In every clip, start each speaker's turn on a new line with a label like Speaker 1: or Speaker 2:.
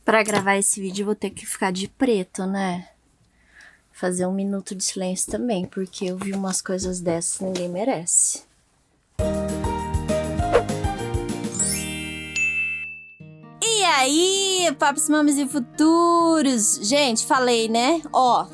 Speaker 1: Pra gravar esse vídeo eu vou ter que ficar de preto, né? Fazer 1 minuto de silêncio também, porque eu vi umas coisas dessas que ninguém merece. E aí, papos, mames e futuros? Gente, falei, né? Ó,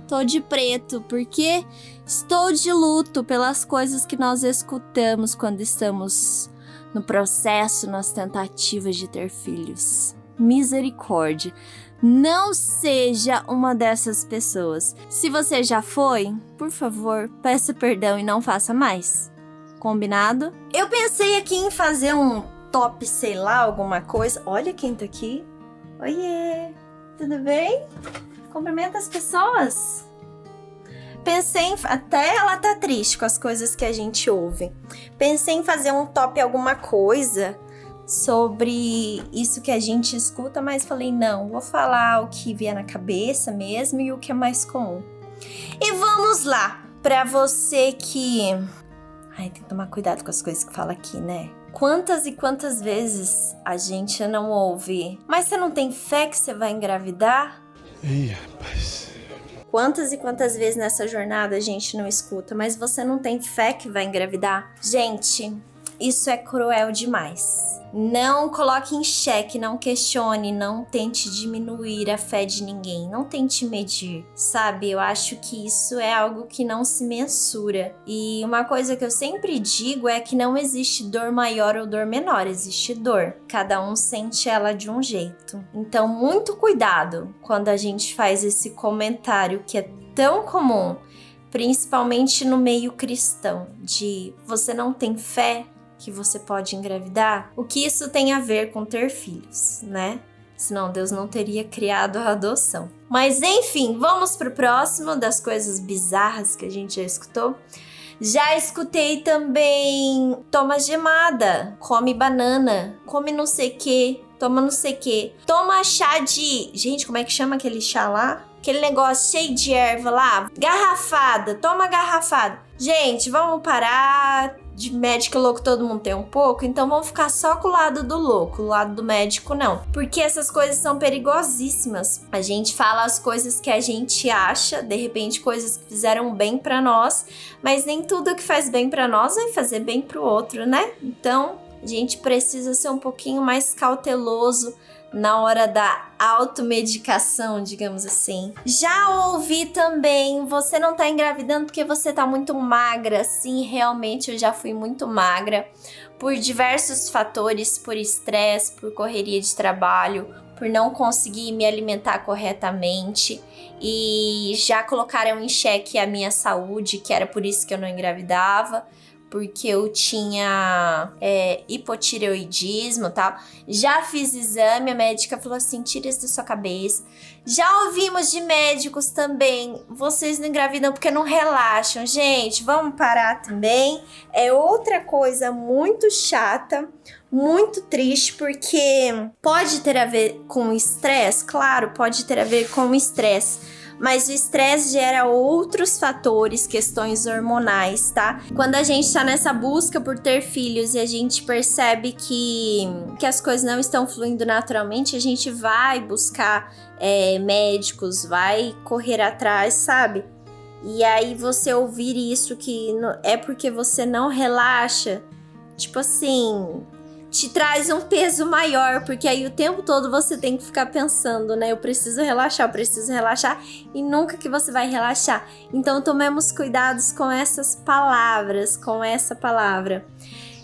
Speaker 1: tô de preto porque estou de luto pelas coisas que nós escutamos quando estamos no processo, nas tentativas de ter filhos. Misericórdia. Não seja uma dessas pessoas. Se você já foi, por favor, peça perdão e não faça mais. Combinado? Eu pensei aqui em fazer um top, sei lá, alguma coisa. Olha quem tá aqui. Oiê, tudo bem? Cumprimenta as pessoas. Pensei em... Até ela tá triste com as coisas que a gente ouve. Pensei em fazer um top alguma coisa sobre isso que a gente escuta, mas falei, não, vou falar o que vier na cabeça mesmo e o que é mais comum. E vamos lá, pra você que... Ai, tem que tomar cuidado com as coisas que fala aqui, né? Quantas e quantas vezes a gente não ouve, mas você não tem fé que você vai engravidar?
Speaker 2: Ih, rapaz...
Speaker 1: Quantas e quantas vezes nessa jornada a gente não escuta, mas você não tem fé que vai engravidar? Gente, isso é cruel demais. Não coloque em xeque, não questione, não tente diminuir a fé de ninguém, não tente medir, sabe? Eu acho que isso é algo que não se mensura. E uma coisa que eu sempre digo é que não existe dor maior ou dor menor, existe dor. Cada um sente ela de um jeito. Então, muito cuidado quando a gente faz esse comentário que é tão comum, principalmente no meio cristão, de você não tem fé que você pode engravidar, o que isso tem a ver com ter filhos, né? Senão Deus não teria criado a adoção. Mas enfim, vamos pro próximo das coisas bizarras que a gente já escutou. Já escutei também, toma gemada, come banana, come não sei o que, toma não sei o que, toma chá de... Gente, como é que chama aquele chá lá? Aquele negócio cheio de erva lá, garrafada, toma garrafada. Gente, vamos parar... De médico louco todo mundo tem um pouco, então vamos ficar só com o lado do louco, o lado do médico não. Porque essas coisas são perigosíssimas. A gente fala as coisas que a gente acha, de repente coisas que fizeram bem pra nós, mas nem tudo que faz bem pra nós vai fazer bem pro outro, né? Então, a gente precisa ser um pouquinho mais cauteloso na hora da automedicação, digamos assim. Já ouvi também, você não tá engravidando porque você tá muito magra. Sim, realmente eu já fui muito magra por diversos fatores, por estresse, por correria de trabalho, por não conseguir me alimentar corretamente e já colocaram em xeque a minha saúde, que era por isso que eu não engravidava, porque eu tinha hipotireoidismo e tal. Já fiz exame, a médica falou assim, tira isso da sua cabeça. Já ouvimos de médicos também, vocês não engravidam porque não relaxam. Gente, vamos parar também. É outra coisa muito chata, muito triste, porque pode ter a ver com estresse, claro, pode ter a ver com estresse. Mas o estresse gera outros fatores, questões hormonais, tá? Quando a gente tá nessa busca por ter filhos e a gente percebe que as coisas não estão fluindo naturalmente, a gente vai buscar médicos, vai correr atrás, sabe? E aí você ouvir isso que é porque você não relaxa, tipo assim... te traz um peso maior, porque aí o tempo todo você tem que ficar pensando, né? Eu preciso relaxar, e nunca que você vai relaxar. Então tomemos cuidados com essas palavras, com essa palavra.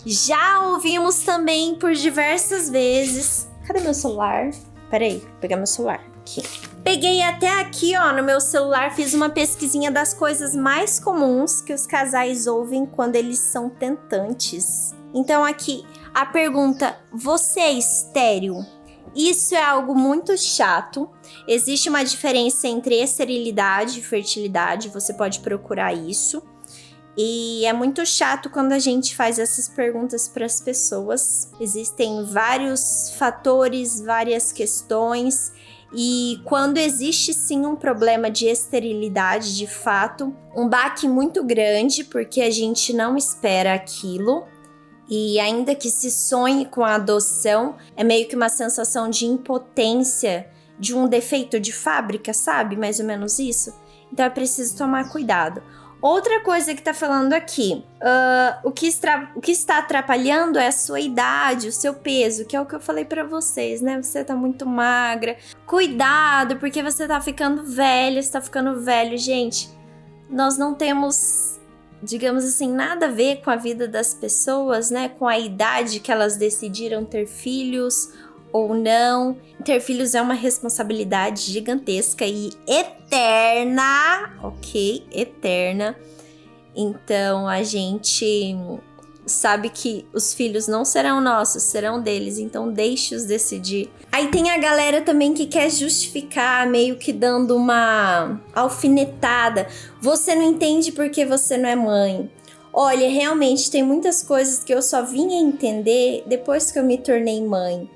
Speaker 1: Já ouvimos também por diversas vezes... Cadê meu celular? Peraí, vou pegar meu celular aqui. Peguei até aqui, ó, no meu celular, fiz uma pesquisinha das coisas mais comuns que os casais ouvem quando eles são tentantes. Então aqui, a pergunta, você é estéril? Isso é algo muito chato. Existe uma diferença entre esterilidade e fertilidade, você pode procurar isso. E é muito chato quando a gente faz essas perguntas para as pessoas. Existem vários fatores, várias questões. E quando existe sim um problema de esterilidade, de fato, um baque muito grande, porque a gente não espera aquilo. E ainda que se sonhe com a adoção, é meio que uma sensação de impotência, de um defeito de fábrica, sabe? Mais ou menos isso. Então é preciso tomar cuidado. Outra coisa que tá falando aqui, o que está atrapalhando é a sua idade, o seu peso, que é o que eu falei pra vocês, né? Você tá muito magra. Cuidado, porque você tá ficando velha, você tá ficando velho. Gente, nós não temos, digamos assim, nada a ver com a vida das pessoas, né? Com a idade que elas decidiram ter filhos ou não. Ter filhos é uma responsabilidade gigantesca e eterna, ok? Eterna. Então a gente sabe que os filhos não serão nossos, serão deles, então deixe-os decidir. Aí tem a galera também que quer justificar, meio que dando uma alfinetada. Você não entende porque você não é mãe. Olha, realmente tem muitas coisas que eu só vim a entender depois que eu me tornei mãe.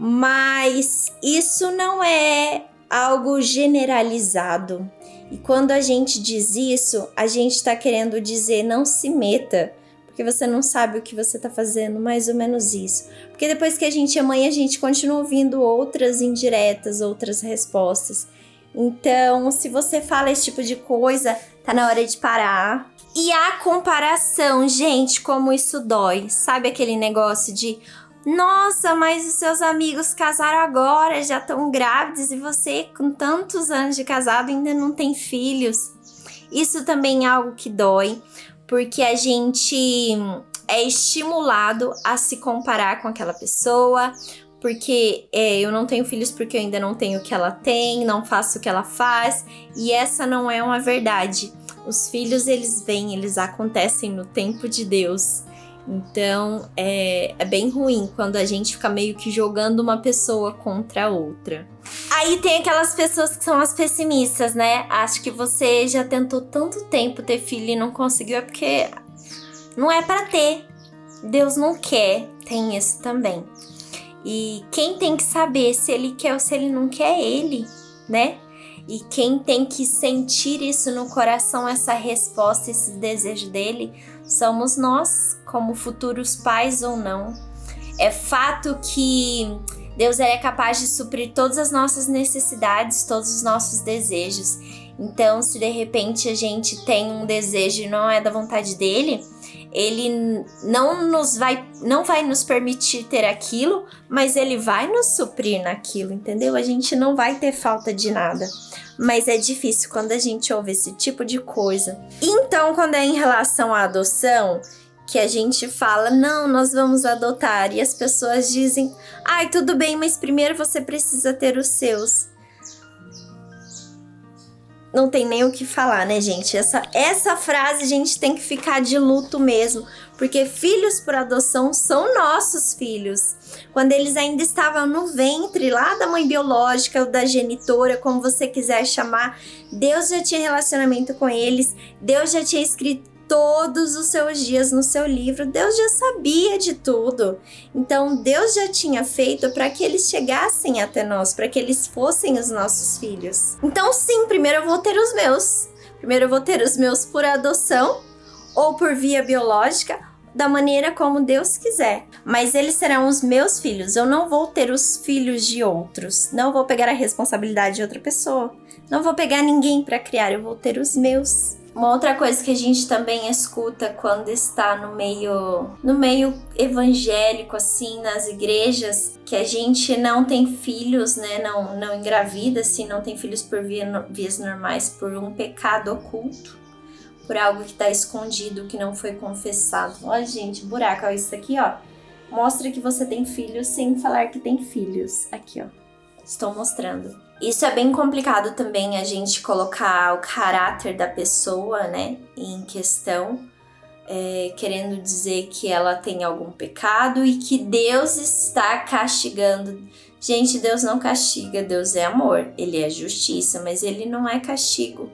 Speaker 1: Mas isso não é algo generalizado. E quando a gente diz isso, a gente está querendo dizer não se meta, porque você não sabe o que você está fazendo, mais ou menos isso. Porque depois que a gente é mãe, a gente continua ouvindo outras indiretas, outras respostas. Então, se você fala esse tipo de coisa, tá na hora de parar. E a comparação, gente, como isso dói. Sabe aquele negócio de... Nossa, mas os seus amigos casaram agora, já estão grávidos e você, com tantos anos de casado, ainda não tem filhos. Isso também é algo que dói, porque a gente é estimulado a se comparar com aquela pessoa, porque eu não tenho filhos porque eu ainda não tenho o que ela tem, não faço o que ela faz, e essa não é uma verdade. Os filhos, eles vêm, eles acontecem no tempo de Deus. Então, é bem ruim quando a gente fica meio que jogando uma pessoa contra a outra. Aí tem aquelas pessoas que são as pessimistas, né? Acho que você já tentou tanto tempo ter filho e não conseguiu, é porque não é pra ter. Deus não quer, tem isso também. E quem tem que saber se ele quer ou se ele não quer é ele, né? E quem tem que sentir isso no coração, essa resposta, esse desejo dele, somos nós, como futuros pais ou não. É fato que Deus é capaz de suprir todas as nossas necessidades, todos os nossos desejos. Então, se de repente a gente tem um desejo e não é da vontade dele, ele não vai nos permitir ter aquilo, mas ele vai nos suprir naquilo, entendeu? A gente não vai ter falta de nada. Mas é difícil quando a gente ouve esse tipo de coisa. Então, quando é em relação à adoção, que a gente fala, não, nós vamos adotar, e as pessoas dizem, ai, tudo bem, mas primeiro você precisa ter os seus. Não tem nem o que falar, né, gente? Essa frase a gente tem que ficar de luto mesmo, porque filhos por adoção são nossos filhos. Quando eles ainda estavam no ventre, lá da mãe biológica ou da genitora, como você quiser chamar, Deus já tinha relacionamento com eles, Deus já tinha escrito todos os seus dias no seu livro, Deus já sabia de tudo. Então, Deus já tinha feito para que eles chegassem até nós, para que eles fossem os nossos filhos. Então, sim, primeiro eu vou ter os meus. Primeiro eu vou ter os meus por adoção ou por via biológica, da maneira como Deus quiser. Mas eles serão os meus filhos. Eu não vou ter os filhos de outros. Não vou pegar a responsabilidade de outra pessoa. Não vou pegar ninguém para criar. Eu vou ter os meus. Uma outra coisa que a gente também escuta quando está no meio evangélico, assim, nas igrejas, que a gente não tem filhos, né? Não engravida, assim, não tem filhos por vias normais, por um pecado oculto, por algo que está escondido, que não foi confessado. Olha, gente, buraco, olha isso aqui, ó. Mostra que você tem filhos sem falar que tem filhos. Aqui, ó. Estou mostrando. Isso é bem complicado também, a gente colocar o caráter da pessoa, né, em questão, querendo dizer que ela tem algum pecado e que Deus está castigando. Gente, Deus não castiga, Deus é amor, Ele é justiça, mas Ele não é castigo.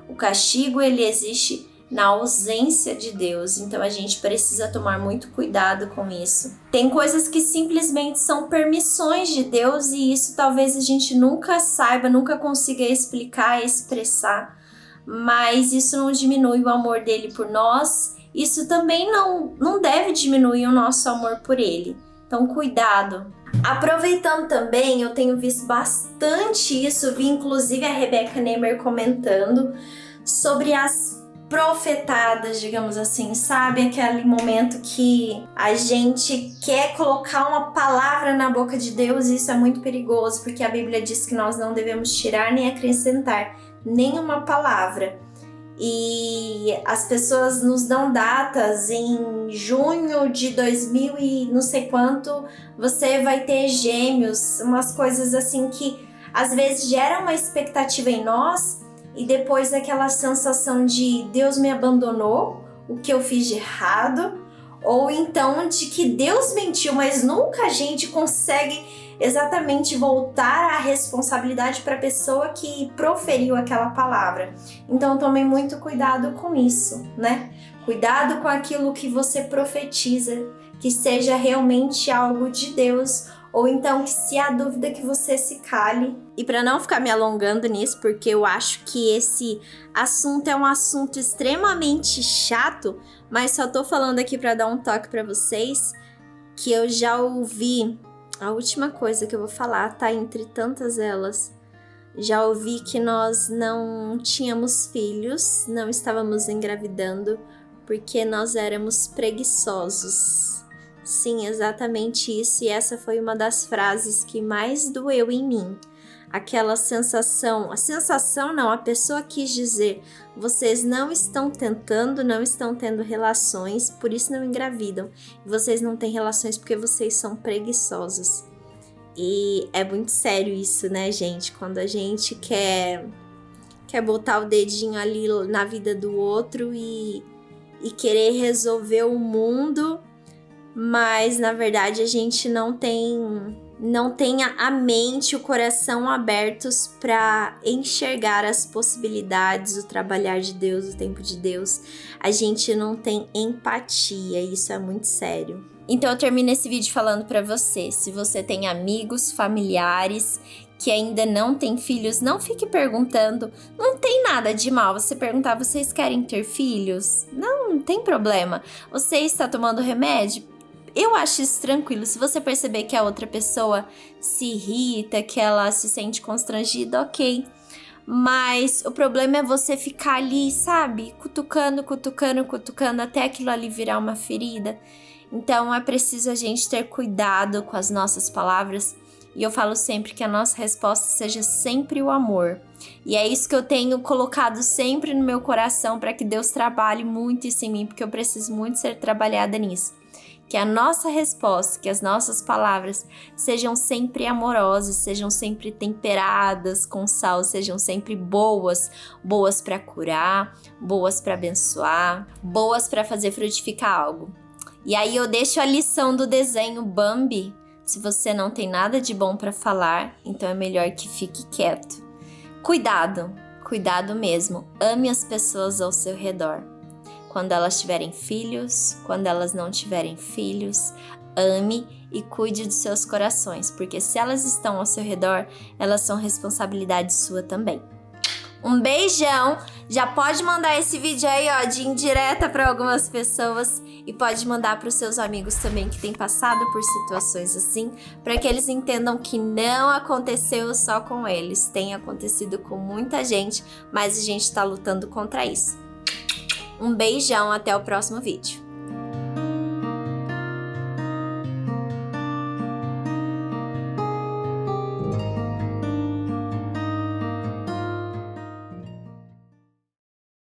Speaker 1: O castigo, ele existe na ausência de Deus, então a gente precisa tomar muito cuidado com isso. Tem coisas que simplesmente são permissões de Deus e isso talvez a gente nunca saiba, nunca consiga explicar, expressar, mas isso não diminui o amor dele por nós isso também não deve diminuir o nosso amor por ele. Então, cuidado. Aproveitando também, eu tenho visto bastante isso, vi inclusive a Rebecca Nehmer comentando sobre as profetadas, digamos assim, sabe? Aquele momento que a gente quer colocar uma palavra na boca de Deus, e isso é muito perigoso, porque a Bíblia diz que nós não devemos tirar nem acrescentar nenhuma palavra. E as pessoas nos dão datas, em junho de 2000 e não sei quanto, você vai ter gêmeos, umas coisas assim que às vezes geram uma expectativa em nós, e depois aquela sensação de Deus me abandonou, o que eu fiz de errado, ou então de que Deus mentiu, mas nunca a gente consegue exatamente voltar a responsabilidade para a pessoa que proferiu aquela palavra. Então tome muito cuidado com isso, né? Cuidado com aquilo que você profetiza, que seja realmente algo de Deus, ou então que se há dúvida que você se cale. E para não ficar me alongando nisso, porque eu acho que esse assunto é um assunto extremamente chato, mas só tô falando aqui para dar um toque para vocês, que eu já ouvi, a última coisa que eu vou falar tá entre tantas elas, já ouvi que nós não tínhamos filhos, não estávamos engravidando, porque nós éramos preguiçosos. Sim, exatamente isso, e essa foi uma das frases que mais doeu em mim. Aquela sensação, a pessoa quis dizer, vocês não estão tentando, não estão tendo relações, por isso não engravidam. Vocês não têm relações porque vocês são preguiçosos. E é muito sério isso, né, gente? Quando a gente quer botar o dedinho ali na vida do outro e querer resolver o mundo, mas na verdade a gente não tem a mente e o coração abertos para enxergar as possibilidades, o trabalhar de Deus, o tempo de Deus. A gente não tem empatia, isso é muito sério. Então eu termino esse vídeo falando para você, se você tem amigos, familiares que ainda não tem filhos, não fique perguntando, não tem nada de mal você perguntar, vocês querem ter filhos? Não tem problema. Você está tomando remédio? Eu acho isso tranquilo. Se você perceber que a outra pessoa se irrita, que ela se sente constrangida, ok. Mas o problema é você ficar ali, sabe? Cutucando até aquilo ali virar uma ferida. Então é preciso a gente ter cuidado com as nossas palavras. E eu falo sempre que a nossa resposta seja sempre o amor. E é isso que eu tenho colocado sempre no meu coração para que Deus trabalhe muito isso em mim, porque eu preciso muito ser trabalhada nisso. Que a nossa resposta, que as nossas palavras sejam sempre amorosas, sejam sempre temperadas com sal, sejam sempre boas para curar, boas para abençoar, boas para fazer frutificar algo. E aí eu deixo a lição do desenho Bambi. Se você não tem nada de bom para falar, então é melhor que fique quieto. Cuidado mesmo. Ame as pessoas ao seu redor. Quando elas tiverem filhos, quando elas não tiverem filhos, ame e cuide dos seus corações, porque se elas estão ao seu redor, elas são responsabilidade sua também. Um beijão, já pode mandar esse vídeo aí, ó, de indireta para algumas pessoas e pode mandar para os seus amigos também que têm passado por situações assim, para que eles entendam que não aconteceu só com eles, tem acontecido com muita gente, mas a gente está lutando contra isso. Um beijão, até o próximo vídeo.